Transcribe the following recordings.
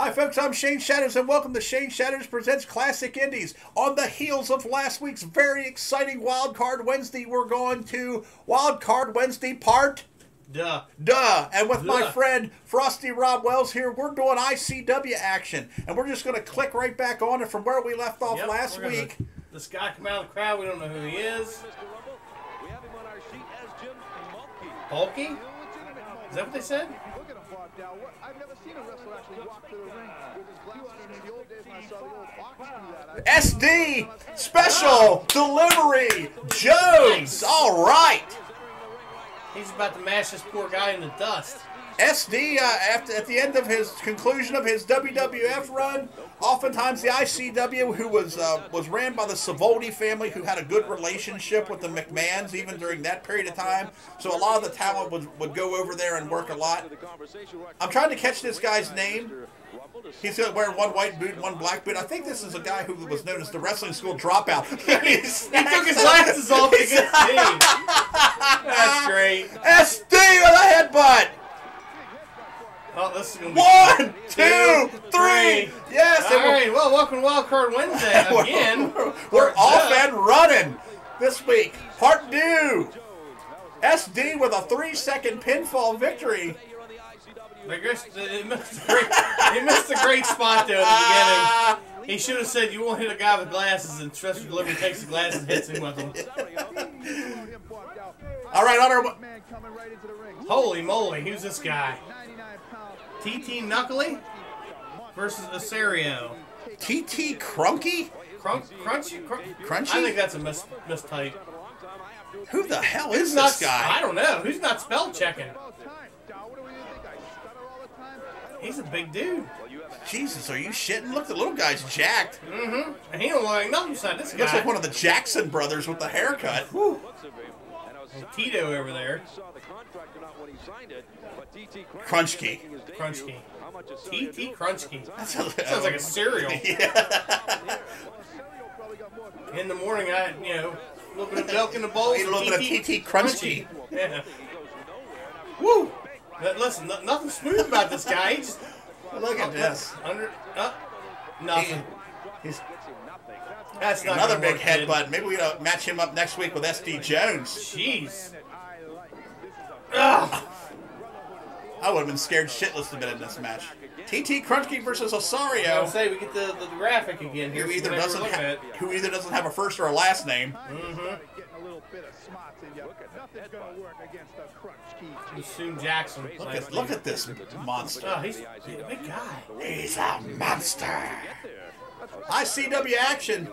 Hi folks, I'm Shane Shadows and welcome to Shane Shadows Presents Classic Indies. On the heels of last week's very exciting Wild Card Wednesday, we're going to Wild Card Wednesday Part Duh. And with my friend Frosty Rob Wells here, we're doing ICW action. And we're just going to click right back on it from where we left off last week. This guy come out of the crowd, we don't know who he is. Bulky? Is that what they said? I've never seen a wrestler actually walk to the ring with his glasses. In the old days when I saw the old Ox do that. SD Special Delivery Jones. All right. He's about to mash this poor guy in the dust. SD, at the end of his conclusion of his WWF run, oftentimes the ICW, who was ran by the Savoldi family, who had a good relationship with the McMahons even during that period of time. So a lot of the talent would go over there and work a lot. I'm trying to catch this guy's name. He's wearing one white boot and one black boot. I think this is a guy who was known as the wrestling school dropout. He took his glasses off to get see. That's great. SD with a headbutt. Oh, this is going to be 1, 2, 3. Yes. All right. Well, welcome to Wild Card Wednesday again. We're off and running this week. Part 2. SD with a 3-second pinfall victory. He missed a great spot there at the beginning. He should have said, "You won't hit a guy with glasses," and Special Delivery takes the glasses and hits him with them. All right, Honor. Holy moly, who's this guy? TT Knuckly versus Asario. TT Crunky? Crunchy? I think that's a mistype. Who the hell is this guy? I don't know. Who's not spell checking? He's a big dude. Jesus, are you shitting? Look, the little guy's jacked. Mm-hmm. And he don't look like nothing beside this guy. Looks like one of the Jackson brothers with the haircut. Whew. And Tito over there. Crunchkey. TT Crunchkey. That sounds like a cereal. Yeah. In the morning, a little bit of milk in the bowl. A little bit of TT Crunchkey. Yeah. Woo! Listen, nothing smooth about this guy. He just, look at this. Nothing. That's not another big headbutt. Maybe we match him up next week with SD Jones. Jeez. Ugh. I would have been scared shitless to have been in this match. TT Crunchkey versus Asario. I would say we get the graphic again here. Who either doesn't have a first or a last name. Mm-hmm. Soon Jackson. Look at this monster. Oh, he's a big guy. He's a monster. ICW action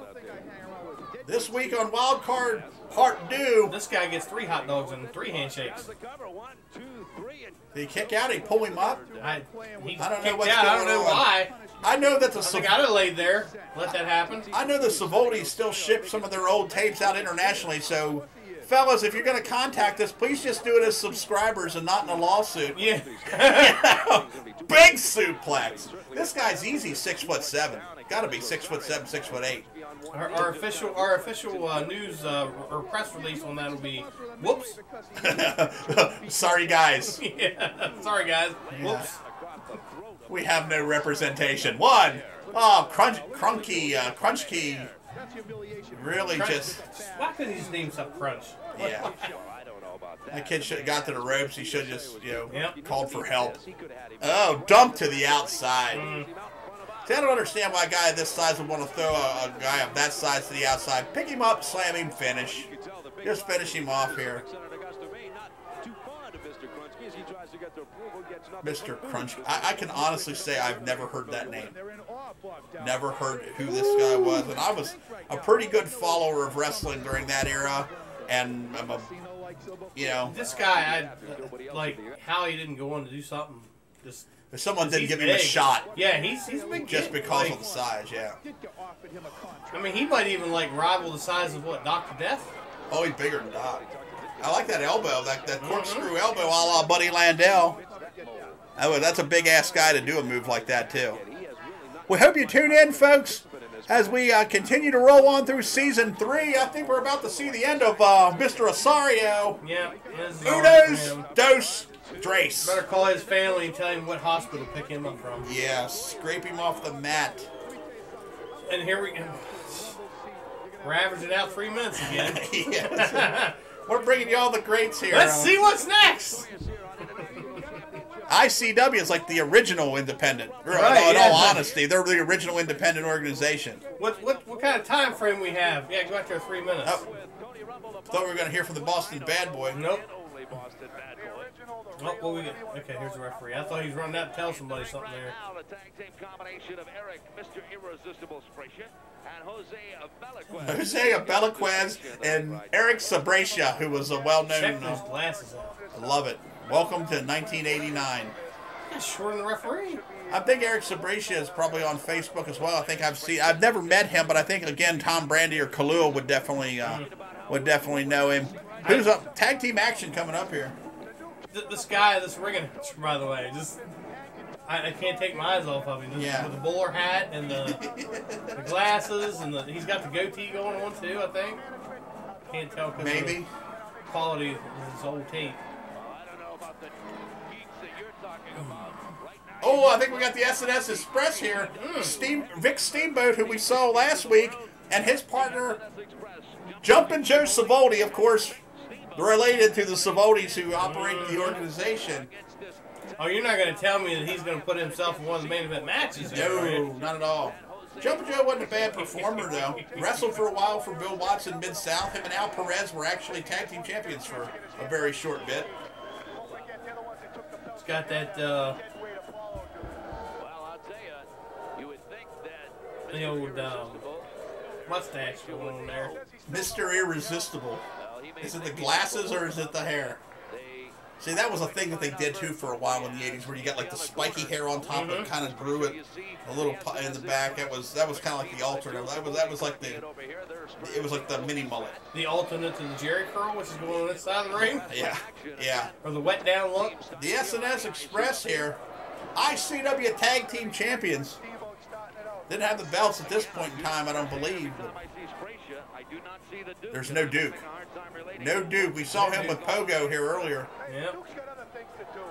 this week on Wild Card Part 2. This guy gets 3 hot dogs and 3 handshakes. Did he kick out? He pull him up? I don't know what's going on. I don't know why. I know that I think I'd have laid there. Let that happen. I know the Savoldis still ship some of their old tapes out internationally, so fellas, if you're going to contact us, please just do it as subscribers and not in a lawsuit. Yeah. Big suplex. This guy's easy 6'7". Got to be 6'7", 6'8". Our official news or press release on that will be, whoops. Sorry, guys. Yeah. Sorry, guys. Whoops. We have no representation. One. Oh, Crunchkey. Really just. Why couldn't he just name something Crunch? Yeah. That kid should have got to the ropes. He should have just, called for help. Oh, dump to the outside. See, I don't understand why a guy this size would want to throw a guy of that size to the outside. Pick him up, slam him, finish. Just finish him off here. Mr. Crunch. I can honestly say I've never heard that name. Never heard who this guy was. And I was a pretty good follower of wrestling during that era. And I'm This guy, like how he didn't go on to do something. Just if someone didn't give him a shot. Yeah, he's a big just kid. because of the size, yeah. I mean, he might even rival the size of what, Dr. Death? Oh, he's bigger than Doc. I like that elbow, that corkscrew elbow a la Buddy Landell. Oh, that's a big-ass guy to do a move like that, too. We hope you tune in, folks, as we continue to roll on through Season 3. I think we're about to see the end of Mr. Asario. Yeah. Unos, dos, Drace. Better call his family and tell him what hospital to pick him up from. Yeah, scrape him off the mat. And here we go. We're averaging out 3 minutes again. Yes. We're bringing you all the greats here. Let's see what's next. ICW is like the original independent. Right, in yeah. all honesty, they're the original independent organization. What kind of time frame we have? Yeah, go out there 3 minutes. Oh, thought we were going to hear from the Boston Bad Boy. Nope. Oh, what we got? Okay, here's the referee. I thought he was running out to tell somebody something there. Now the tag team combination of Eric, Mr. Irresistible Sprecher, and Jose Abeliquez. Jose Abeliquez and Eric Sabracia, who was a Check well-known. those glasses out. I love it. Welcome to 1989. That's shorter than the referee. I think Eric Sabracia is probably on Facebook as well. I think I've never met him, but I think again Tom Brandy or Kalua would definitely know him. Who's up? Tag team action coming up here. This guy, this ring, by the way, just I can't take my eyes off of him. Just Yeah. With the bowler hat and the glasses and he's got the goatee going on too. I think. Can't tell because Maybe. of the quality of his old tape. I don't know about the geeks that you're talking about. Right now, Oh, I think we got the S&S Express here. Vic Steamboat, who we saw last week, and his partner, Jumpin' Joe Savoldi, of course, related to the Savoldis who operate the organization. Oh, you're not going to tell me that he's going to put himself in one of the main event matches here, right? No, not at all. Jumpin' Joe wasn't a bad performer, though. Wrestled for a while for Bill Watson Mid-South. Him and Al Perez were actually tag team champions for a very short bit. He's got that, well, I'll tell you, you would think that the old mustache going on there. Mr. Irresistible. Is it the glasses or is it the hair? See, that was a thing that they did too for a while in the 80s, where you got like the spiky hair on top and kind of grew it a little in the back. That was kind of like the alternate. That was like the mini mullet. The alternate to the Jerry curl, which is going on this side of the ring, Yeah, yeah. or the wet down look. The S&S Express here, ICW Tag Team Champions. Didn't have the belts at this point in time, I don't believe. But there's no Duke. No Duke. We saw him with Pogo here earlier. Yep. Duke's got other things to do.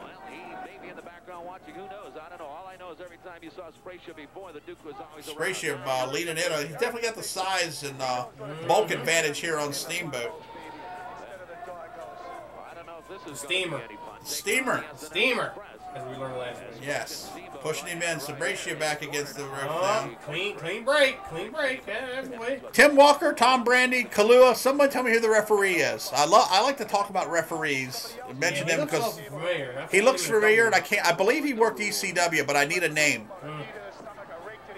Well, he may be in the background watching. Who knows? I don't know. All I know is every time you saw Sprecher before, the Duke was always around. Sprecher leading in. He's definitely got the size and bulk advantage here on Steamboat. I don't know if this is Steamer. Steamer. Steamer, as we learned last week. Yes. Pushing him in. Sabracia back against the rope Oh, now. clean break. Yeah, that's the way. Tim Walker, Tom Brandy, Kalua. Somebody tell me who the referee is. I like to talk about referees. Mention him because he looks familiar, and I believe he worked ECW, but I need a name.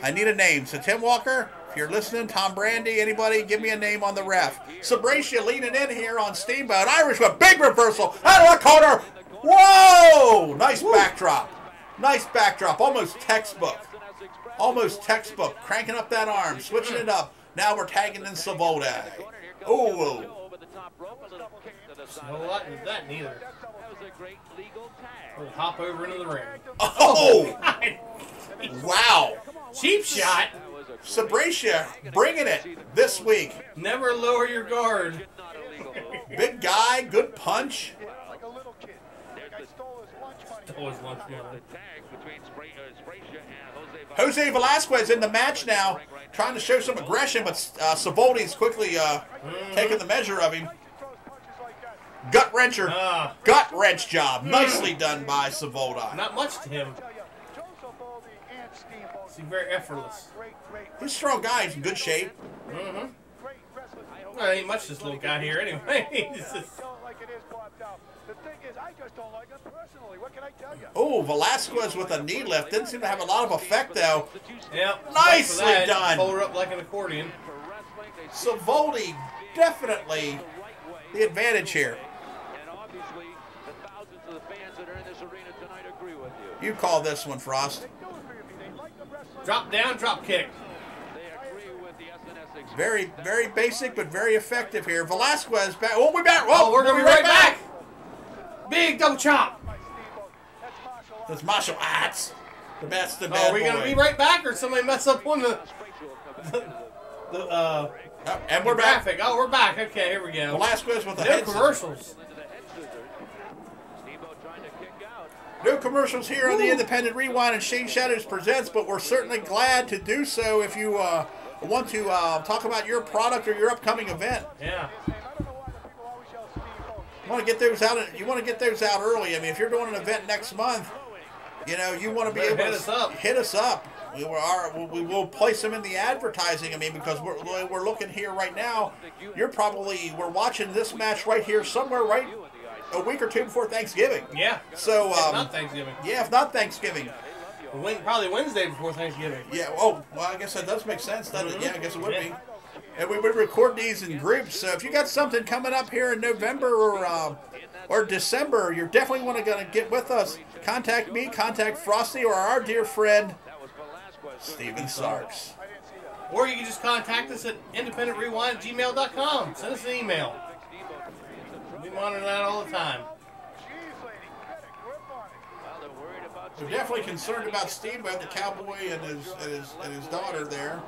I need a name. So Tim Walker, if you're listening, Tom Brandy, anybody, give me a name on the ref. Sabracia leaning in here on Steamboat. Irish with big reversal out of the corner. Whoa! Nice backdrop. Nice backdrop. Almost textbook. Almost textbook. Cranking up that arm. Switching it up. Now we're tagging in Savoldi. Oh. A whole lot with that neither. We'll hop over into the ring. Oh! Wow. Cheap shot. Sabracia bringing it this week. Never lower your guard. Big guy, good punch. Like a little kid. I stole his lunch money. Stole his lunch money. Jose Velasquez in the match now, trying to show some aggression, but Savoldi's quickly taking the measure of him. Gut wrencher. Gut wrench job. Nicely done by Savoldi. Not much to him. He's very effortless. He's a strong guy. He's in good shape. Well, ain't much this little guy here anyway. He's just... The thing is, I just don't like him personally. What can I tell you? Oh, Velasquez with a knee lift. Didn't seem to have a lot of effect, though. Yep. Nicely that, done. Fold her up like an accordion. Savoldi definitely the advantage here. And obviously, the thousands of the fans that are in this arena tonight agree with you. You call this one, Frost. Drop down, drop kick. They agree with the SNS Express. Very, very basic, but very effective here. Velasquez back. Oh, we're back. Oh, we're going to be right back. Big double chop. That's martial arts. That's the Oh, bad are we boy. going to be right back or somebody mess up on the Oh, and we're back. graphic? Oh, we're back. Okay, here we go. Velasquez with a No head. commercials. No commercials here on the Independent Rewind and Shane Shadows Presents, but we're certainly glad to do so if you want to talk about your product or your upcoming event. Yeah. You want to get those out. You want to get those out early. I mean, if you're doing an event next month, you know you want to be able to hit us up. We will place them in the advertising. I mean, because we're looking here right now. We're watching this match right here somewhere right a week or two before Thanksgiving. Yeah. So if not Thanksgiving. Yeah, if not Thanksgiving. Probably Wednesday before Thanksgiving. Yeah. Oh, well, I guess that does make sense, doesn't it? Yeah, I guess it would be. And we would record these in groups. So if you got something coming up here in November or December, you're definitely want to get with us. Contact me, contact Frosty, or our dear friend Steven Sarks. Or you can just contact us at independentrewind@gmail.com. Send us an email. We monitor that all the time. We're definitely concerned about Steamboat, the cowboy, and his daughter there.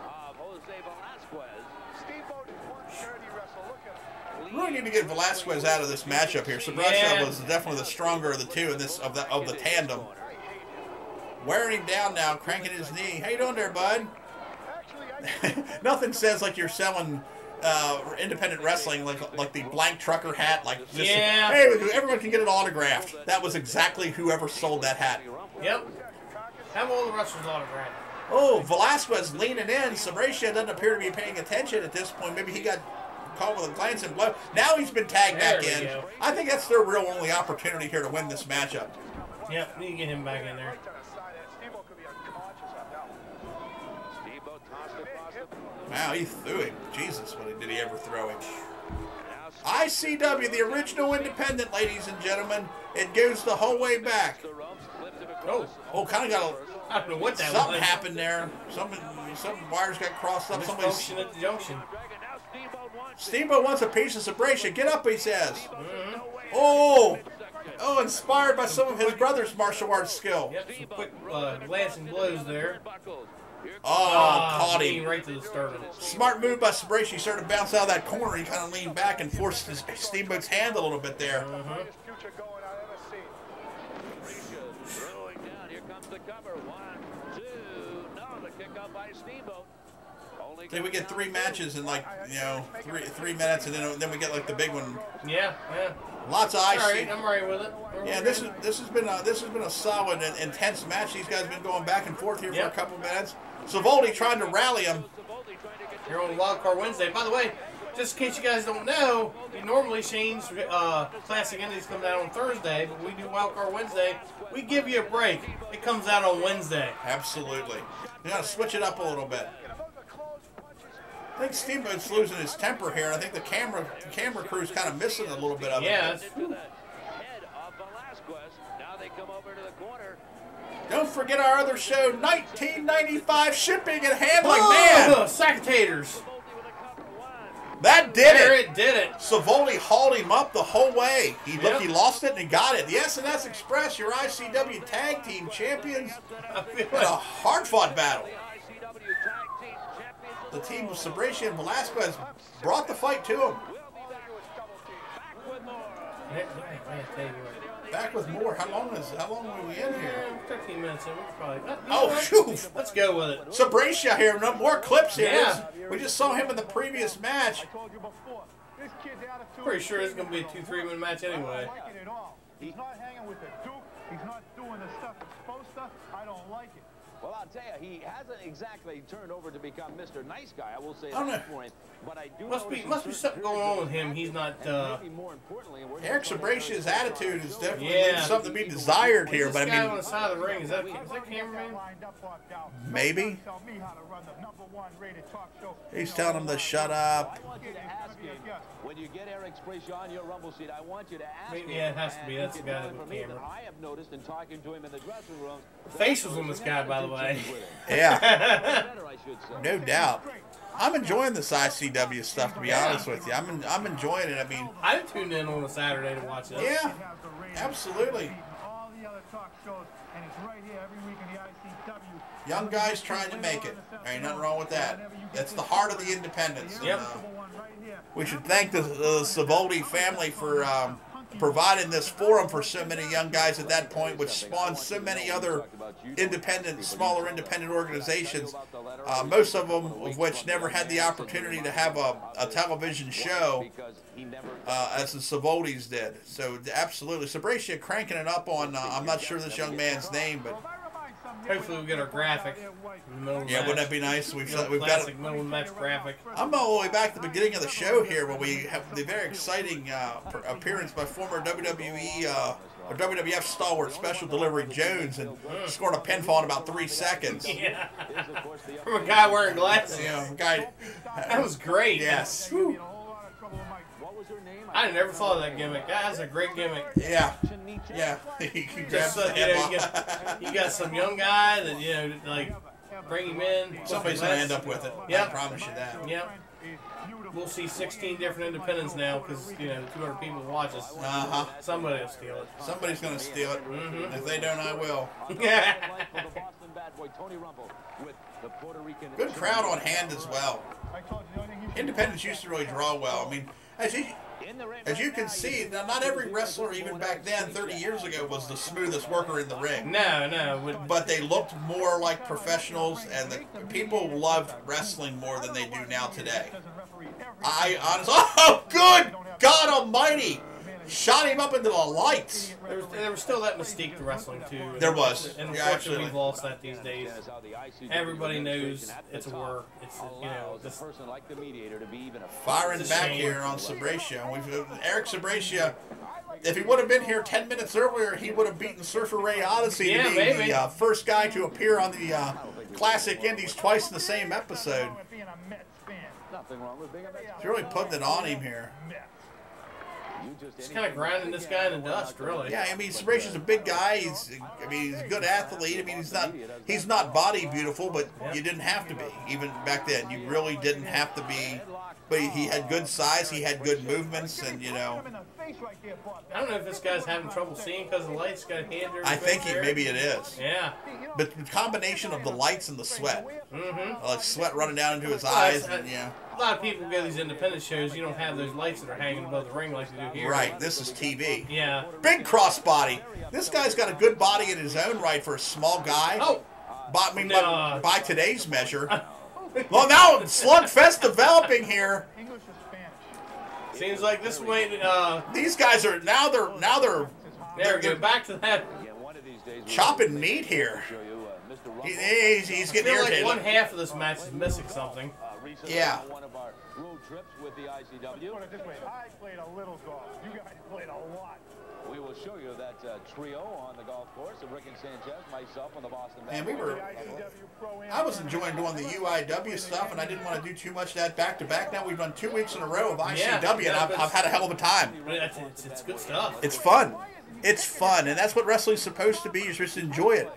We really need to get Velasquez out of this matchup here. Sabrecha was definitely the stronger of the two in this of the tandem. Wearing him down now, cranking his knee. How you doing there, bud? Nothing says like you're selling independent wrestling like the blank trucker hat. Like just, hey, everyone can get it autographed. That was exactly whoever sold that hat. Yep. Have all the wrestlers autographed. Oh, Velasquez leaning in. Sabrecha doesn't appear to be paying attention at this point. Maybe he got caught with a glance in blood. Now he's been tagged back in. Go. I think that's their real only opportunity here to win this matchup. Yep, need to get him back in there. Wow, he threw it. Jesus, did he ever throw it? ICW, the original independent, ladies and gentlemen. It goes the whole way back. Oh, kind of got I don't know what that something was. happened there. Some wires got crossed up. Misfunction at the junction. Steamboat wants a piece of Sabrecha. Get up, he says. Oh, inspired by some of his brother's martial arts skill. Yep, some quick glancing blows there. Caught him. Right to the sternum. Smart move by Sabrecha. He started to bounce out of that corner. He kind of leaned back and forced his Steamboat's hand a little bit there. I think we get 3 matches in three minutes, and then we get like the big one. Yeah. Lots of ice. Alright, I'm right with it. This has been a solid and intense match. These guys have been going back and forth here for a couple minutes. Savoldi trying to rally him. Here on Wildcard Wednesday. By the way, just in case you guys don't know, normally Shane's Classic Indies comes out on Thursday, but we do Wildcard Wednesday. We give you a break. It comes out on Wednesday. Absolutely. You gotta switch it up a little bit. I think Steamboat's losing his temper here. I think the camera crew's kind of missing a little bit of it. Yeah. Don't forget our other show, 1995 Shipping and Handling. Man, sack of taters. That did it. It did it. Savoldi hauled him up the whole way. He lost it and he got it. The S&S Express, your ICW Tag Team Champions, in a hard-fought battle. The team of Sabrecha and Velasquez brought the fight to him. Back with more. How long were we in here? 13 minutes in. We probably. Shoot! Let's go with it. Sabrecha here. No more clips here. Yeah. We just saw him in the previous match. Pretty sure it's going to be a 2-3-minute match anyway. He's not hanging with the Duke. He's not doing the stuff he's supposed to. I don't like it. Well, I'll tell you, he hasn't exactly turned over to become Mr. Nice Guy. I will say Oh, no. that for him. But I do Must be something going on with him. He's not. Eric Sabrecha's attitude is definitely something to be desired here. This But guy I on mean, the side of the ring, is that cameraman? maybe he's telling him to shut up. I want you to ask him, when you get Eric Sabrecha on your rumble seat, I want you to ask him. Yeah, it has to be. That's the guy with the that camera. I have noticed in talking to him in the dressing room. The face was on this guy, by the way. Yeah, I should say. no doubt. I'm enjoying this ICW stuff, to be honest with you. I'm enjoying it. I mean, I tuned in on a Saturday to watch it. yeah, absolutely. Young guys trying to make it. There ain't nothing wrong with that. That's the heart of the independents. Yep. We should thank the Savoldi family for providing this forum for so many young guys at that point, which spawned so many other smaller independent organizations, most of them of which never had the opportunity to have a television show as the Savoldis did. So absolutely, Sabretia cranking it up on, I'm not sure this young man's name, but hopefully we'll get our graphic. Yeah, wouldn't that be nice? We've got classic middle match graphic. I'm all the way back to the beginning of the show here, when we have the very exciting appearance by former WWE or WWF stalwart Special Delivery Jones, and scored a pinfall in about 3 seconds. Yeah, from a guy wearing glasses. Yeah, guy. That was great. Yes. Whew. I never thought of that gimmick. That's a great gimmick. Yeah. Yeah. Just you got some young guy that like bring him in. Somebody's gonna end up with it. Yep. I promise you that. Yep. We'll see 16 different independents now because 200 people watch us. Somebody will steal it. Somebody's gonna steal it. Mm-hmm. If they don't, I will. Good crowd on hand as well. Independents used to really draw well. I mean, as you can see, now not every wrestler, even back then, 30 years ago, was the smoothest worker in the ring. No. But they looked more like professionals, and the people loved wrestling more than they do now today. I honestly, oh, good God Almighty! Shot him up into the lights. There was still that mystique to wrestling too. There was. And Yeah, unfortunately, we've lost that these days. Everybody knows it's a work. It's this Firing back here on Sabretia. Eric Sabretia, if he would have been here 10 minutes earlier, he would have beaten Surfer Ray Odyssey to be the first guy to appear on the Classic Indies twice in the same episode. He's really putting it on him here. He's kind of grinding this guy in the dust, really. Yeah, I mean, Sabratia's a big guy. He's a good athlete. I mean, he's not body beautiful, but you didn't have to be. Even back then, you really didn't have to be. But he had good size. He had good movements, and I don't know if this guy's having trouble seeing because the lights got hand. I think maybe it is. Yeah. But the combination of the lights and the sweat, like sweat running down into his Well, eyes, a lot of people go to these independent shows. You don't have those lights that are hanging above the ring like you do here. Right. This is TV. Yeah. Big crossbody. This guy's got a good body in his own right for a small guy. Oh. By today's measure. Well, now slugfest developing here. Seems like this way. These guys are There, go back to that. chopping meat here. He's getting irritated. Like one half of this match is missing something. Yeah. One of our road trips with the ICW. I played a little golf. You guys played a lot. We will show you that trio on the golf course of Rick and Sanchez, myself, and the Boston. And I was enjoying doing the UIW stuff, and I didn't want to do too much of that back to back. Now we've done 2 weeks in a row of ICW, and I've had a hell of a time. It's good stuff. It's fun. It's fun, and that's what wrestling's supposed to be. You're supposed to enjoy it.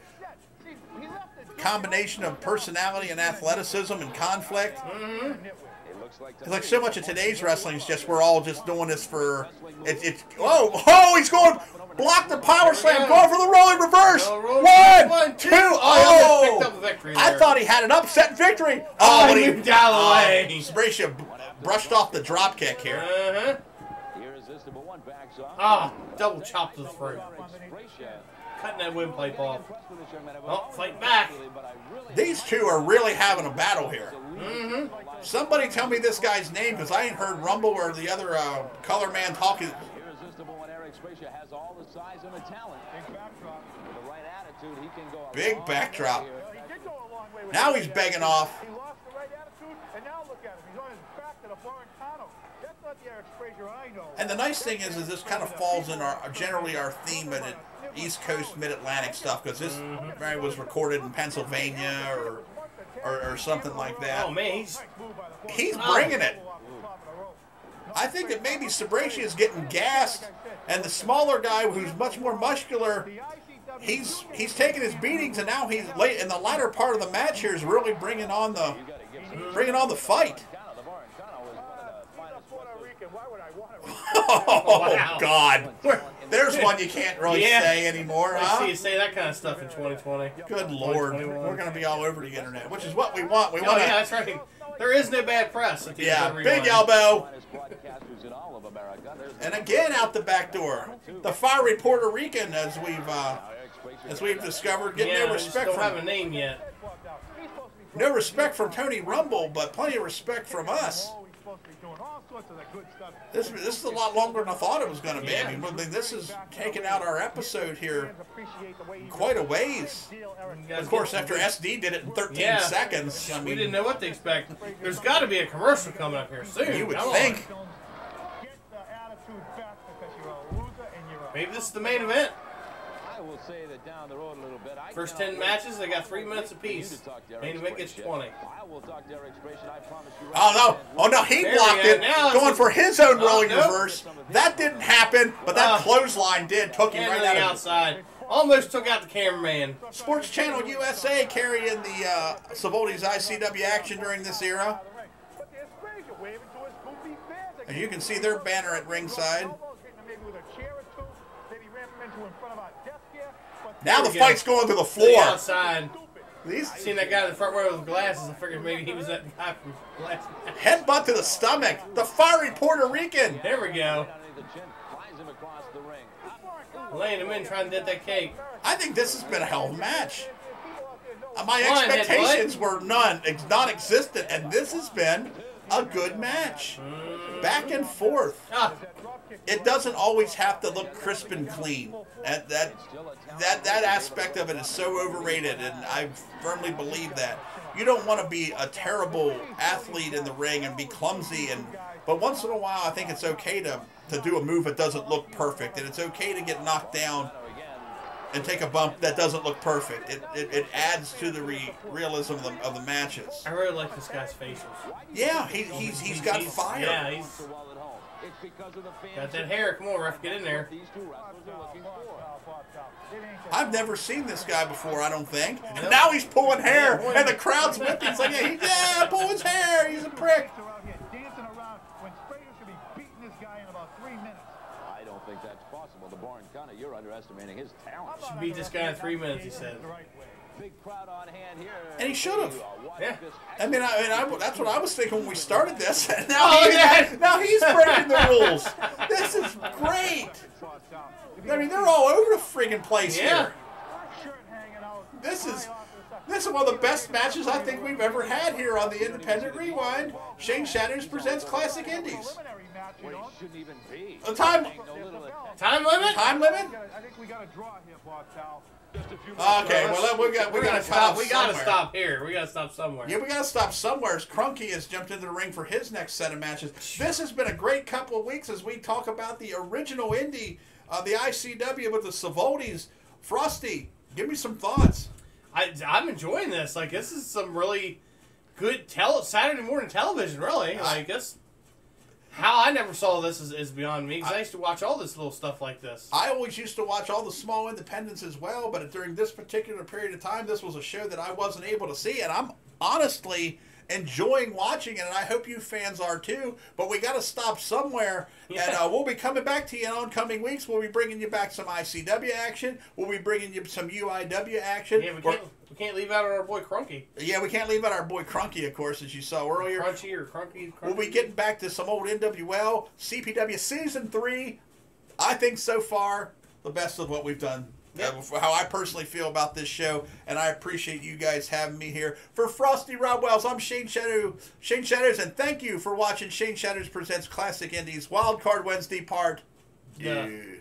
Combination of personality and athleticism and conflict. It's like so much of today's wrestling is just we're all just doing this for oh he's going block the power slam, going for the rolling reverse. 1, 2. Oh, I thought he had an upset victory. But he moved out of the way. Sabretia brushed off the drop kick here. Double chop to the throat. Cutting that windpipe off. Oh, fight back. These two are really having a battle here. Somebody tell me this guy's name, because I ain't heard Rumble or the other color man talking. Big backdrop. Now he's begging off. He lost the right attitude, and now look at him. He's on his back to the Barricano. That's not the Eric Frazier I know. And the nice thing is this kind of falls in generally our theme at East Coast Mid-Atlantic stuff, because this was recorded in Pennsylvania or something like that. Oh man, he's bringing it. I think that maybe Sabretia is getting gassed, and the smaller guy who's much more muscular, he's taking his beatings, and now he's late in the latter part of the match here is really bringing on the fight. Oh God! There's one you can't really say anymore, I huh? see you say that kind of stuff in 2020. Good Lord. 2021. We're going to be all over the internet, which is what we want. We Oh, want to. yeah, that's right. There is no bad press. At the Yeah, Rewind. big elbow. Broadcasters in all of America. There's And again out the back door. The fiery Puerto Rican, as we've discovered, getting Yeah, no I just respect don't have a from name yet. Tony Rumble, but plenty of respect from us. This is a lot longer than I thought it was going to be. I mean, this is taking out our episode here quite a ways. Of course, after SD did it in 13 seconds. I mean, we didn't know what to expect. There's got to be a commercial coming up here soon. You would Come think. on. Maybe this is the main event. I will say that down the road a little bit. First 10 matches, they got 3 minutes apiece. Main event gets 20. I will talk Derek Spration. I promise you. Oh no, he There blocked we go. it, Now it's going for his own rolling nope. reverse. That didn't happen, but that clothesline did. Took him And right to out the of outside. Almost took out the cameraman. Sports Channel USA carrying the Savoldi's ICW action during this era. As you can see their banner at ringside. Now the fight's going to the To the floor. outside. These Seen that guy in the front row with glasses. I figured maybe he was that guy from last match. headbutt to the stomach. The fiery Puerto Rican. There we go. The chin flies him across the ring. Laying him in, trying to get that cake. I think this has been a hell of a match. My Come on, expectations were non-existent, and this has been a good match. Back and forth. Ah, It doesn't always have to look crisp and clean. That aspect of it is so overrated, and I firmly believe that. You don't want to be a terrible athlete in the ring and be clumsy, but once in a while I think it's okay to do a move that doesn't look perfect, and it's okay to get knocked down and take a bump that doesn't look perfect. It adds to the realism of the matches. I really like this guy's facials. Yeah, he's got fire. Yeah, he's It's because of the fans. got that hair. Come on, ref, get in there. These two wrestlers are looking for. I've never seen this guy before, I don't think. And now he's pulling hair, and the crowd's with him. It's like, yeah, pull his hair. He's a prick. I don't think that's possible. The Born County, you're underestimating his talent. Should beat this guy in 3 minutes, he said. Big crowd on hand here. And he should have. Yeah. I mean, that's what I was thinking when we started this. And now, Oh, yeah. now he's breaking the rules. This is great. I mean, they're all over the friggin' place Yeah. here. This is one of the best matches I think we've ever had here on the Independent Rewind. Shane Shatters presents Classic Indies. Where he shouldn't even be. A time Time limit? limit? I think we got a draw here, Bob Tal. Okay, well we gotta stop. We gotta somewhere. stop here. We gotta stop somewhere. Yeah, we gotta stop somewhere. As Crunky has jumped into the ring for his next set of matches. This has been a great couple of weeks as we talk about the original indie, the ICW with the Savoldis. Frosty, give me some thoughts. I'm enjoying this. Like, this is some really good Saturday morning television, really. Like, this... How I never saw this is beyond me, because I used to watch all this little stuff like this. I always used to watch all the small independents as well, but during this particular period of time, this was a show that I wasn't able to see, and I'm honestly enjoying watching it, and I hope you fans are too. But we got to stop somewhere, and we'll be coming back to you in oncoming weeks. We'll be bringing you back some ICW action. We'll be bringing you some UIW action. Yeah, we can't leave out our boy Crunky. Yeah, we can't leave out our boy Crunky, of course, as you saw earlier. Crunchy or Crunky. We'll be getting back to some old NWL, CPW Season 3. I think so far, the best of what we've done. For how I personally feel about this show, and I appreciate you guys having me here. For Frosty Rob Wells, I'm Shane Shatters, and thank you for watching Shane Shatters Presents Classic Indies Wildcard Wednesday Part 2.